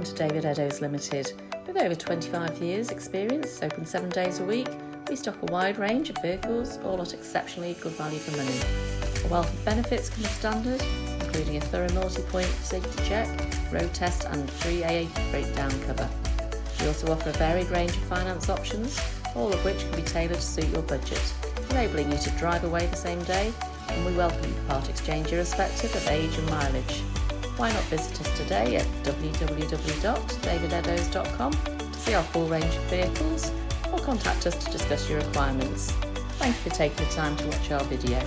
Welcome to David Eddowes Limited. With over 25 years experience, open 7 days a week, we stock a wide range of vehicles, all at exceptionally good value for money. A wealth of benefits come standard, including a thorough multi-point safety check, road test and free AA breakdown cover. We also offer a varied range of finance options, all of which can be tailored to suit your budget, enabling you to drive away the same day, and we welcome you to part exchange irrespective of age and mileage. Why not visit us today at www.davideddowes.com to see our full range of vehicles, or contact us to discuss your requirements. Thank you for taking the time to watch our video.